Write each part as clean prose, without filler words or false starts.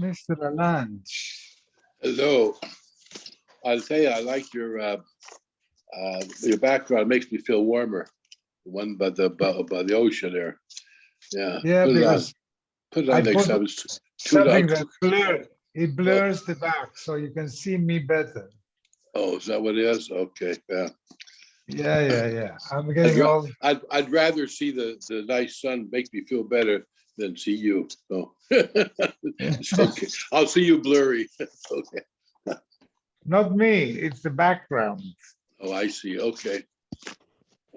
Mr. Lange. Hello. I'll tell you, I like your background. It makes me feel warmer. The one by the ocean there. Yeah. Yeah, because Put it I on next put time. It's too something dark. that blurs the back so you can see me better. Oh, is that what it is? Okay. Yeah. Yeah. I'm getting all. I'd rather see the nice sun make me feel better than see you. So it's okay. I'll see you blurry. Okay. Not me, it's the background. Oh, I see. Okay.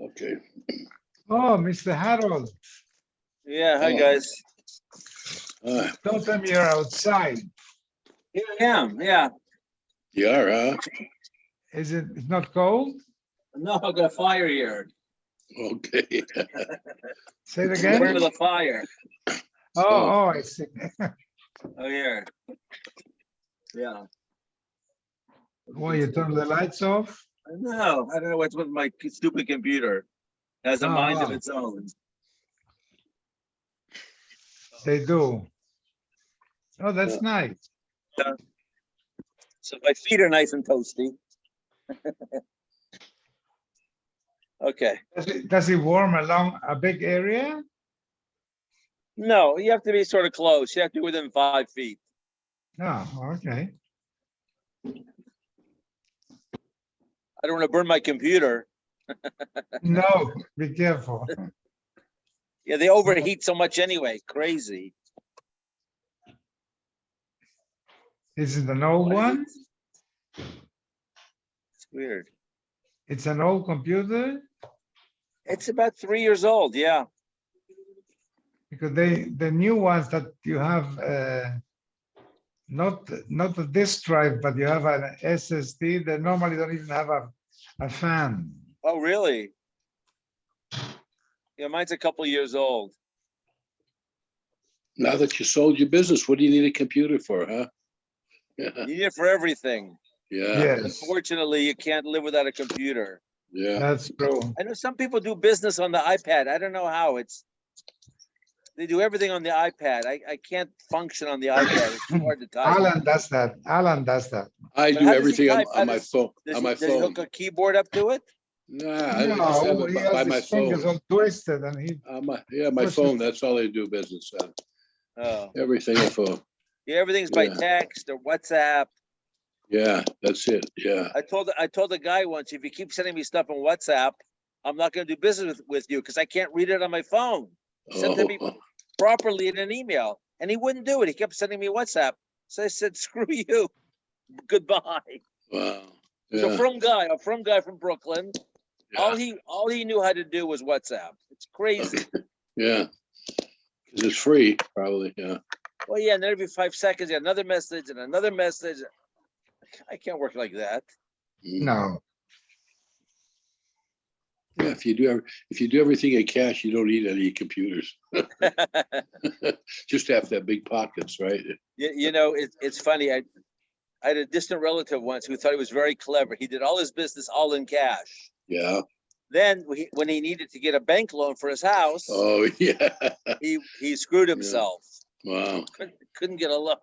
Okay. Oh, Mr. Harold, Yeah, hi Oh. guys. don't tell me you're outside. Here I am. Yeah. You are, huh? It's not cold? No, I got a fire here. Okay. Say it In front again. of the fire. Oh, I see. Oh, here. Yeah. Well, you turn the lights off? I don't know what's with my stupid computer. It has a mind of its own. They do. Oh, that's nice. So my feet are nice and toasty. Okay. Does it warm along a big area? No, you have to be sort of close. You have to be within 5 feet. Oh, okay. I don't want to burn my computer. No, be careful. Yeah, they overheat so much anyway. Crazy. Is it an old one? It's weird. It's an old computer? It's about 3 years old. Yeah. Because the new ones that you have, not a disk drive, but you have an SSD, they normally don't even have a fan. Oh, really? Yeah, mine's a couple years old. Now that you sold your business, what do you need a computer for, huh? You need it for everything. Yeah. Yes, Unfortunately, you can't live without a computer. Yeah. that's true. I know some people do business on the iPad. I don't know how. They do everything on the iPad. I can't function on the iPad. It's too hard to type. Alan does that. I But do how does he everything type? on my phone. Does On he my does he phone. hook a keyboard up to it? Nah, I just have No, it he by has my his fingers phone. all twisted and he, My What's phone. That's all I do business on. Oh, Everything on phone. yeah, everything's by Yeah. text or WhatsApp. Yeah, that's it. Yeah. I told the guy once, if you keep sending me stuff on WhatsApp, I'm not going to do business with you because I can't read it on my phone. Send it to me properly in an email, and he wouldn't do it. He kept sending me WhatsApp. So I said, "Screw you, goodbye." Wow. He's a Yeah. from guy from Brooklyn. All he knew how to do was WhatsApp. It's crazy. Yeah. 'Cause it's free, probably. Yeah. Well, yeah, and then every 5 seconds, you got another message and another message. I can't work like that. no. Yeah. If you do everything in cash, you don't need any computers. Just have to have big pockets, right? You know, it's funny. I had a distant relative once who thought he was very clever. He did all his business all in cash. Yeah. Then when he needed to get a bank loan for his house, Oh, yeah. he screwed himself. Wow. Couldn't get a loan.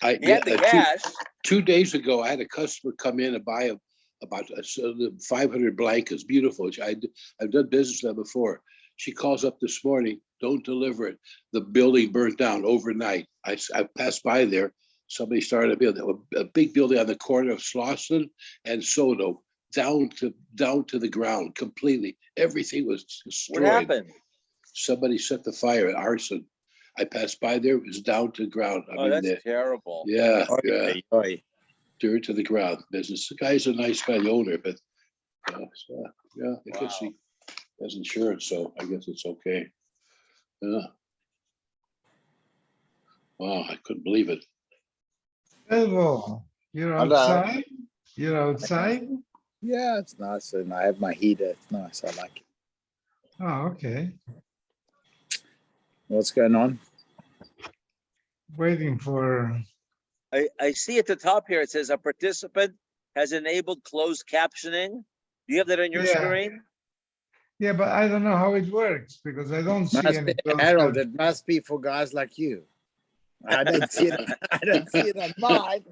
I He had the cash. 2 days ago, I had a customer come in and buy about 500 blankets, beautiful. I've done business with them before. She calls up this morning, don't deliver it. The building burned down overnight. I passed by there. Somebody started a big building on the corner of Slauson and Soto, down to the ground completely. Everything was destroyed. What happened? Somebody set the fire at arson. I passed by there, it was down to the ground. Oh, that's terrible. Yeah, Oy, yeah. oy, oy. Dirt to the ground business. The guy's a nice guy, the owner, but yeah, I guess he has insurance, so I guess it's okay. Yeah. Wow, I couldn't believe it. Elvo, you're Hello. outside? You're outside? Yeah, it's nice, and I have my heater. It's nice. I like it. Oh, okay. What's going on? Waiting for, I see at the top here, it says a participant has enabled closed captioning. Do you have that on your Yeah. screen? yeah, but I don't know how it works because I don't see Must any. be, Harold, it must be for guys like you. I don't see it. I don't see it on mine.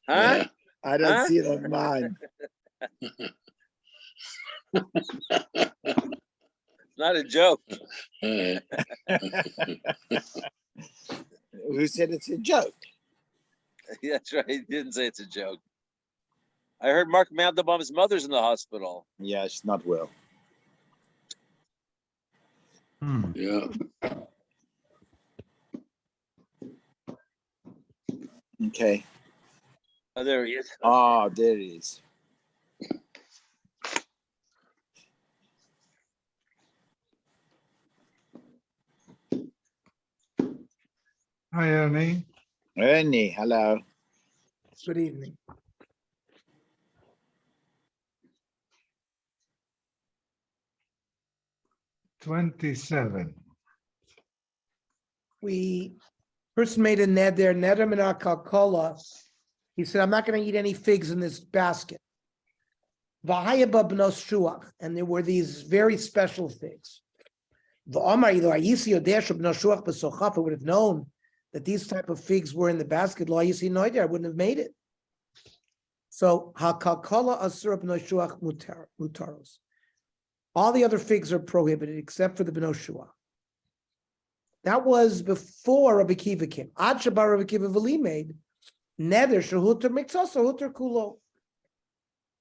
Huh? I don't Huh? see it on mine. Not a joke. Who said it's a joke? That's right. He didn't say it's a joke. I heard Mark Mandelbaum's mother's in the hospital. Yeah, it's not well. Hmm. Yeah. Okay. Oh, there he is. Oh, there it is. Hi, Ernie. Ernie, hello. Good evening. $27. We person made a neder, neder min kalkola. He said, I'm not going to eat any figs in this basket. V'hayaba b'nos shuach, and there were these very special figs. V'amar yilu ayisi yodeh b'nos shuach b'sochaf. I would have known that these type of figs were in the basket. Lo ayisi noider, I wouldn't have made it. So hakalkola asur b'nos shuach mutaros. All the other figs are prohibited except for the b'nos shuach. That was before Rabbi Kiva came. Ad shabar Rabbi Kiva v'li made neder shehuter miktzos huter kulo.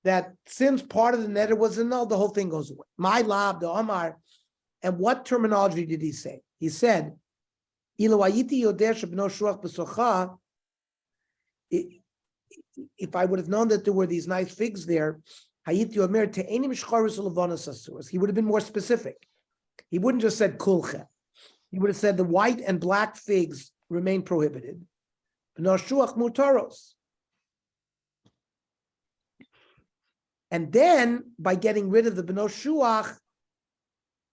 That since part of the neder was annulled, the whole thing goes away. My lab, the Omar. And what terminology did he say? He said, Ilu ayiti yodeh shebno shuach b'socha. If I would have known that there were these nice figs there, hayiti omer te'enim shcharis ulevanos asuras. He would have been more specific. He wouldn't just said kulcha. He would have said the white and black figs remain prohibited. B'no shuach mutaros. And then by getting rid of the b'no shuach,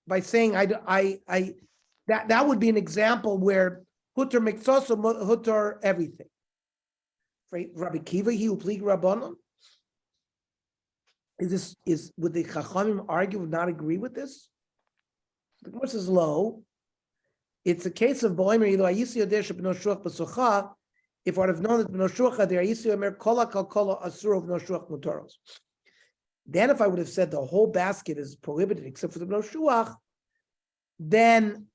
by saying that would be an example where hutar miktzos hutar everything. Rabbi Kiva, he who plead rabbanon. Would the Chachamim argue, would not agree with this? The Gemara says low. It's a case of boimer either ayisi yodesh b'no shuach b'socha. If I would have known that b'no shuach there ayisi omer kola kol kola asur of b'no shuach mutaros. Then if I would have said the whole basket is prohibited except for the b'no shuach, then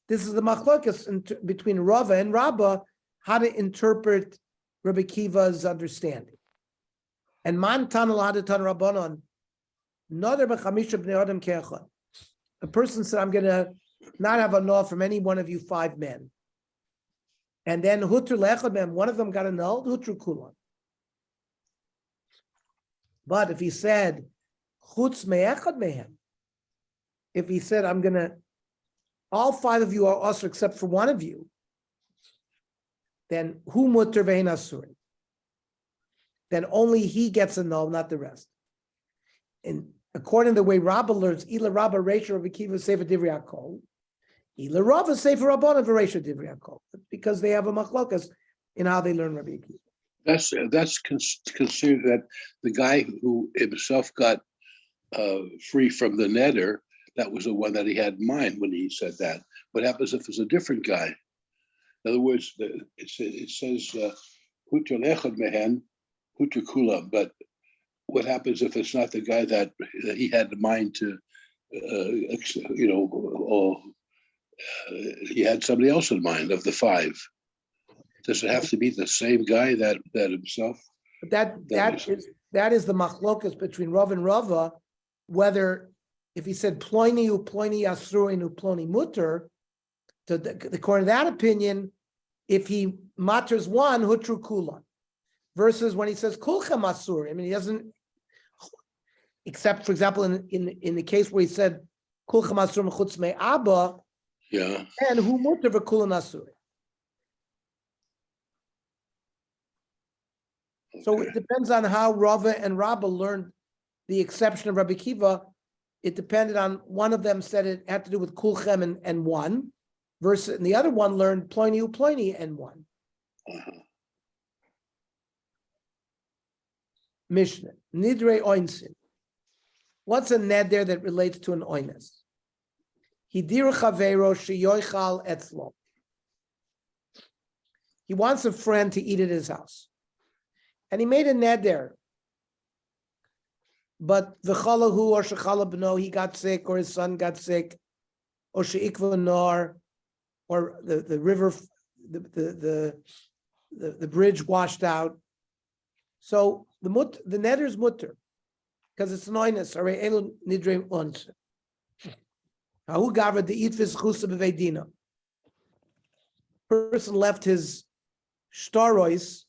this is the machlokas between Rava and Rabba, how to interpret Rabbi Kiva's understanding. And man tanal hadatan rabbanon, nader b'chamisha b'nei adam ke'echad. A person said, I'm going to not have a law from any one of you 5 men. And then hutru le'echad mem, one of them got annulled, hutru kulan. But if he said, chutz me'echad mehem, if he said, all 5 of you are usher except for one of you, then hu mutter ve'en asurin. Then only he gets annulled, not the rest. And according to the way Rabbah learns, ila Rabbah reisha Rabbi Kiva sefer divrei hakol, ila Rabbah sefer Rabbanan v'reisha divrei hakol, because they have a machlokas in how they learn Rabbi Kiva. That's considered that the guy who himself got free from the neder, that was the one that he had in mind when he said that. What happens if it's a different guy? In other words, it says hutur lechad mehen, hutur kula. But what happens if it's not the guy that he had in mind to, he had somebody else in mind of the 5? Does it have to be the same guy that himself? But that is the machlokas between Rav and Rava, whether if he said ploini asruin ploni mutter, according to that opinion, if he matters one hutru kulan, versus when he says kulchem asur, I mean he doesn't, except for example in the case where he said kulchem asur mechutz me abba, Yeah. and hu mutter v'kulan asur. So it depends on how Rava and Rabba learned the exception of Rabbi Kiva. It depended on one of them said it had to do with kulchem and one, versus and the other one learned ploni and one. Mishnah nidrei oinsin. What's a neder that relates to an oines? Hidir chavero sheyoichal etzlo. He wants a friend to eat at his house. And he made a neder. But v'chalahu or shechala b'no, he got sick, or his son got sick, or she'ikva nar, or the river, the bridge washed out. So the neder is mutter, because it's an oinus. Arei elu nidrei uns. Hahu gavra de'itvis chusa b'veidina. Person left his shtarois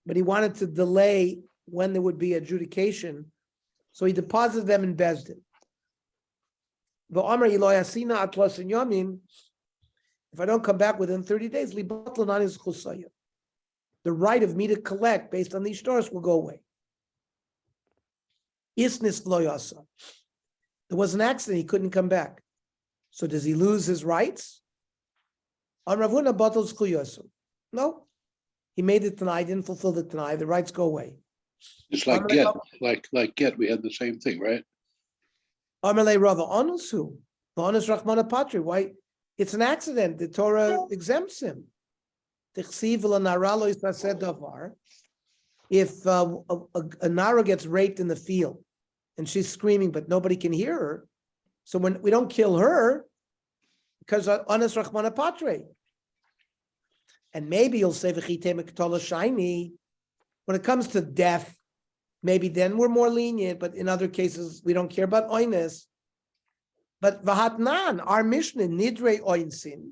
but he wanted to delay when there would be adjudication, so he deposited them in Bezdin. If I don't come back within 30 days, the right of me to collect based on these stores will go away. There was an accident, he couldn't come back. So does he lose his rights? No. He made it tonight, didn't fulfill the tonight, the rights go away. It's like get, like get, we had the same thing, right? Amalei Rava Onus who? Onus Rachmana Patri. Why? It's an accident. The Torah exempts him. If a Nara gets raped in the field and she's screaming, but nobody can hear her, so when we don't kill her, because Onus Rachmana Patri. And maybe you'll say shiny. When it comes to death, maybe then we're more lenient, but in other cases we don't care about oinus. But vahatnan, our Mishnah, nidrei oinsin.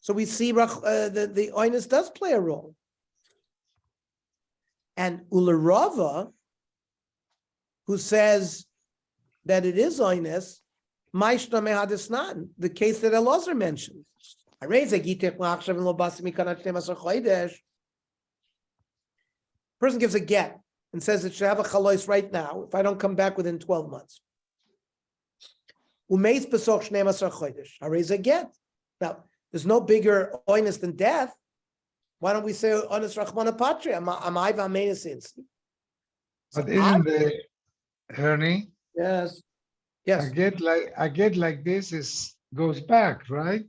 So we see the oinus does play a role. And Ularava, who says that it is oinus, the case that Elazar mentioned. Person gives a get and says it should have a chalois right now if I don't come back within 12 months. I raise a get. Now, there's no bigger oinus than death. Why don't we say oinus rachmana patria? But isn't the Ernie? Yes. Yes. I get like this goes back, right?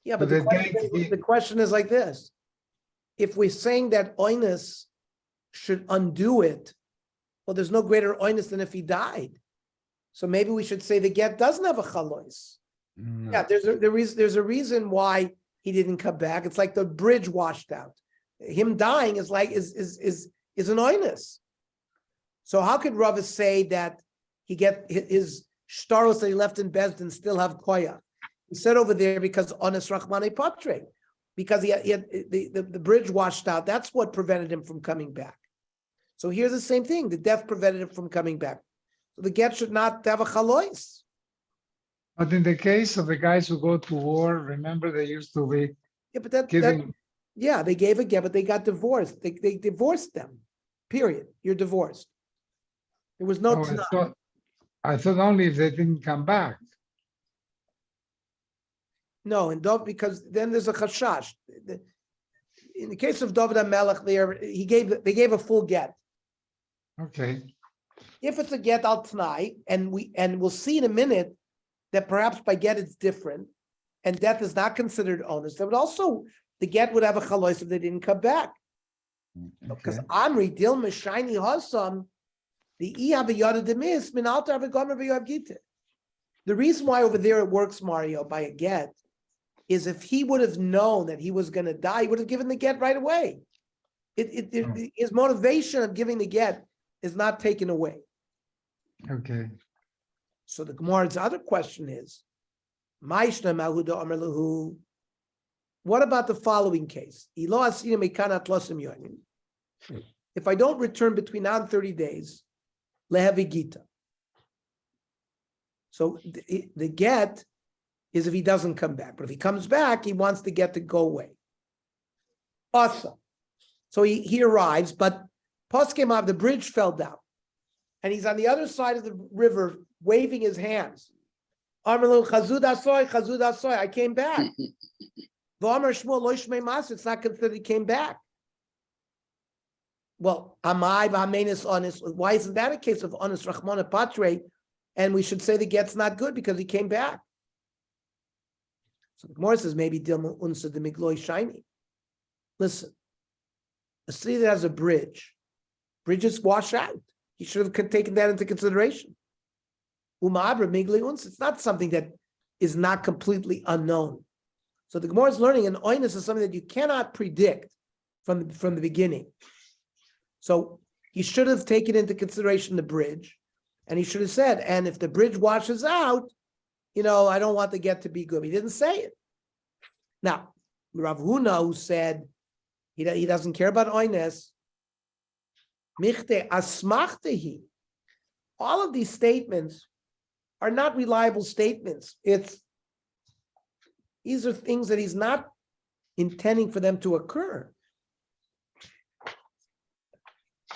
Yeah, but So the question is like this. If we're saying that oinus should undo it, well, there's no greater oinus than if he died. So maybe we should say the get doesn't have a chalois. No. Yeah, there's a reason why he didn't come back. It's like the bridge washed out. Him dying is like is an oinus. So how could Rava say that he get his shtaros that he left in Bezdin still have koya? He said over there because onis rachmane patre, because he had the bridge washed out. That's what prevented him from coming back. So here's the same thing. The death prevented him from coming back. So the get should not have a chalois. But in the case of the guys who go to war, remember they used to be Yeah, but giving. they gave a get, but they got divorced. They divorced them. Period. You're divorced. There was no. I thought only if they didn't come back. No, and Dov, because then there's a chashash. In the case of David HaMelech, they gave a full get. Okay. If it's a get al t'nai, and we'll see in a minute that perhaps by get it's different, and death is not considered onus. There would also the get would have a chalois if they didn't come back. Because Amri Dilma Shiny Hasam, the Iyabiyada Demis, Min Altar Avagomer Vayav Gita. The reason why over there it works, Mario, by a get, is if he would have known that he was going to die, he would have given the get right away. His motivation of giving the get is not taken away. Okay. So the Gemara's other question is, what about the following case? If I don't return between now and 30 days, lehevi gita. So the get is if he doesn't come back. But if he comes back, he wants the get to go away. Awesome. So he arrives, but Pos came out, the bridge fell down. And he's on the other side of the river waving his hands. I came back. It's not considered he came back. Well, amai v'hamenis honest. Why isn't that a case of honest rachmana patre? And we should say the get's not good because he came back. So the Gemara says maybe dilma unsa the migloi shiny. Listen, a city that has a bridge, bridges wash out. You should have taken that into consideration. Umabra migloi unsa. It's not something that is not completely unknown. So the Gemara is learning, and oinus is something that you cannot predict from the beginning. So he should have taken into consideration the bridge, and he should have said, and if the bridge washes out, I don't want the get to be good. He didn't say it. Now, Rav Huna, who said he doesn't care about oines, michte asmachtehi. All of these statements are not reliable statements. These are things that he's not intending for them to occur.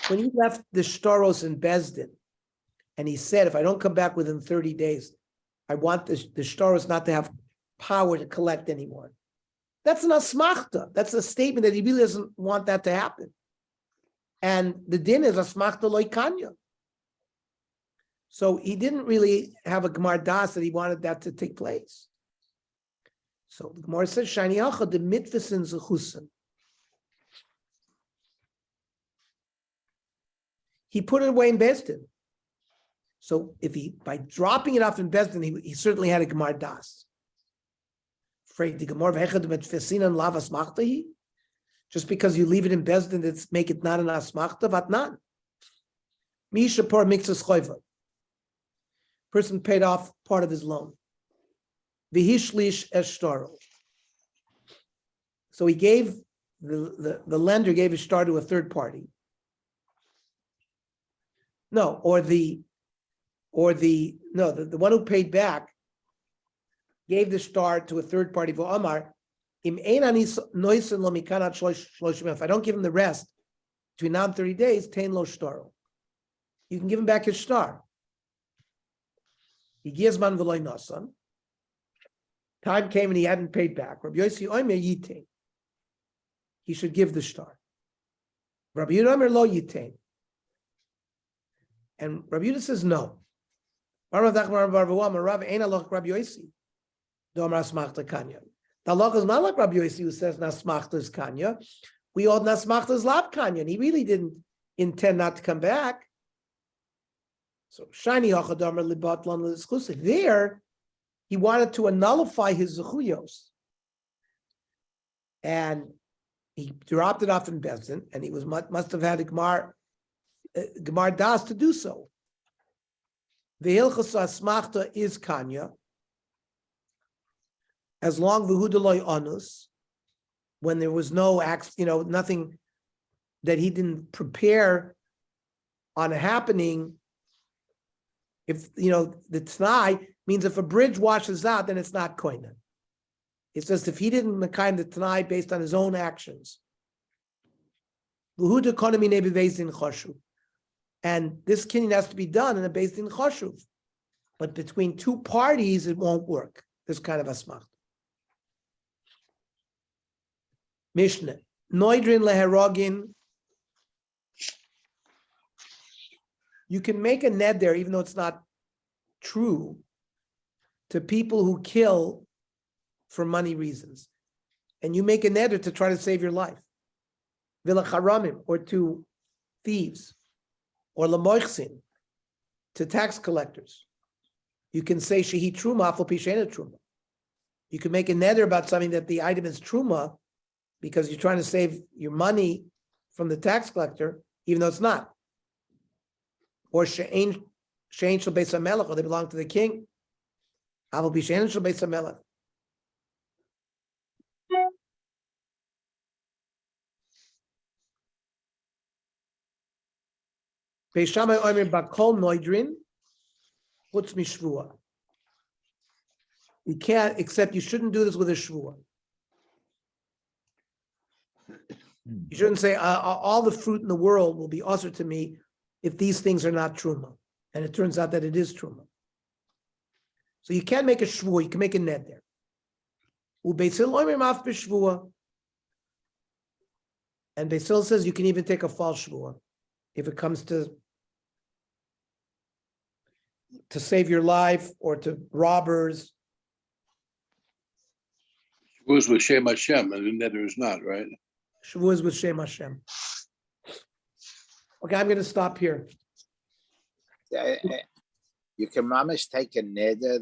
When he left the shtaros in Bezdin, and he said, if I don't come back within 30 days, I want the shtaros not to have power to collect anymore. That's an asmachta. That's a statement that he really doesn't want that to happen. And the din is asmachta loikanya. So he didn't really have a gemar das that he wanted that to take place. So the Gemara says, "Shani acha the mitvisin zechusen." He put it away in Bezdin. So if by dropping it off in Bezdin, he certainly had a gemar das. Afraid the Gemara v'echad mitvisin and lavas machtahi. Just because you leave it in Bezdin, that's make it not an asmachta, vatnan. Misha por mixus choiva. Person paid off part of his loan. V'hishlish eshtaro. So he gave the lender gave a shtar to a third party. No, the one who paid back gave the shtar to a third party. V'amar im ein ani noisen lo mikanat shloshim. If I don't give him the rest between now and 30 days, tein lo shtaro. You can give him back his shtar. He gives man v'loy nasan. Time came and he hadn't paid back. Rabbi Yossi Omer yitain. He should give the shtar. Rabbi Yehuda Omer lo yitain. And Rabbi Yehuda says no. The halacha is not like Rabbi Yossi who says nasmachta is kanya. We hold nasmachta is lab kanya, and he really didn't intend not to come back. So shiny hachadamer libatlan l'schusa. There, he wanted to nullify his zechuyos, and he dropped it off in Bezdin, and he must have had a gemar das to do so. The hilchos asmachta is kanya, as long v'hudeloy anus, when there was no nothing that he didn't prepare on a happening. If the t'nai means if a bridge washes out, then it's not koinen. It's just if he didn't mekayim the t'nai based on his own actions. And this kinyan has to be done in a based in choshuv. But between two parties, it won't work. This kind of asmach. Mishnah. Noidrin leherogin. You can make a ned there, even though it's not true, to people who kill for money reasons. And you make a neder to try to save your life. Vilacharamim, or to thieves, or lamoichsin, to tax collectors. You can say shehi truma afal pishena truma. You can make a neder about something that the item is truma because you're trying to save your money from the tax collector, even though it's not. Or she'ein shel beis hamelech, or they belong to the king. Afal pishena shel beis hamelech. Beis Shammai omer bakol noidrin chutz mishvua. You can't, except you shouldn't do this with a shvua. You shouldn't say all the fruit in the world will be usher to me if these things are not truma, and it turns out that it is truma. So you can't make a shvua. You can make a ned there. Ubeisil omer maf b'shvua. And Beisil says you can even take a false shvua. if it comes to save your life or to robbers. Was with Shem Hashem, and the neder is not, right? Shavuos with Shem Hashem. Okay, I'm gonna stop here. You can mamish take a neder